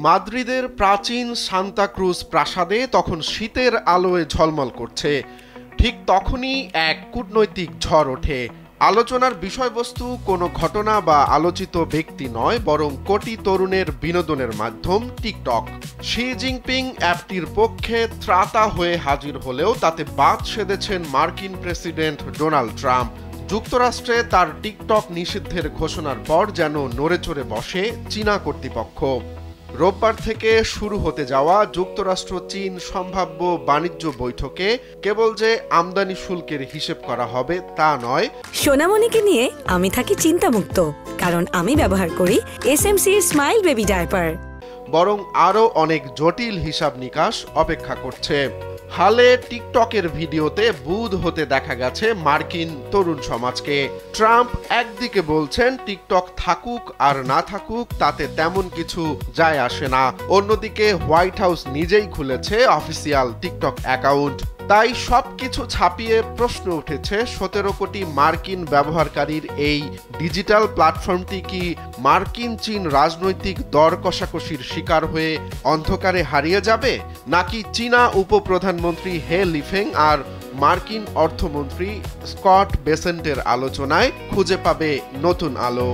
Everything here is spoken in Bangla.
মাদ্রিদের প্রাচীন সান্তা ক্রুজ প্রাসাদে তখন শীতের আলোয় ঝলমল করছে। ঠিক তখনই এক কূটনৈতিক ঝড় ওঠে। আলোচনার বিষয়বস্তু কোনো ঘটনা বা আলোচিত ব্যক্তি নয়, বরং কোটি তরুণের বিনোদনের মাধ্যম টিকটক। শি জিনপিং অ্যাপটির পক্ষে ত্রাতা হয়ে হাজির হলেও তাতে বাদ সেধেছেন মার্কিন প্রেসিডেন্ট ডোনাল্ড ট্রাম্প। যুক্তরাষ্ট্রে তার টিকটক নিষিদ্ধের ঘোষণার পর যেন নড়েচড়ে বসে চীনা কর্তৃপক্ষ। রোববার থেকে শুরু হতে যাওয়া যুক্তরাষ্ট্র চীন সম্ভাব্য বাণিজ্য বৈঠকে কেবল যে আমদানি শুল্কের হিসেব করা হবে তা নয়, সোনামণিকে নিয়ে আমি থাকি চিন্তামুক্ত, কারণ আমি ব্যবহার করি এসএমসি স্মাইল বেবি ডায়পার। বরং আরও অনেক জটিল হিসাব নিকাশ অপেক্ষা করছে। হালে টিকটকের ভিডিওতে বুঁদ হতে দেখা গেছে মার্কিন তরুণ সমাজকে। ট্রাম্প একদিকে বলছেন টিকটক থাকুক আর না থাকুক তাতে তেমন কিছু যায় আসে না, অন্যদিকে হোয়াইট হাউস নিজেই খুলেছে অফিসিয়াল টিকটক অ্যাকাউন্ট। তাই সবকিছু ছাপিয়ে প্রশ্ন উঠেছে, 17 কোটি মার্কিন ব্যবহারকারীর এই ডিজিটাল প্ল্যাটফর্মটি কি মার্কিন চীন রাজনৈতিক দর কষাকষির শিকার হয়ে অন্ধকারে হারিয়ে যাবে, নাকি চীনা উপপ্রধানমন্ত্রী হে লিফেং আর মার্কিন অর্থমন্ত্রী স্কট বেসেন্টের আলোচনায় খুঁজে পাবে নতুন আলো।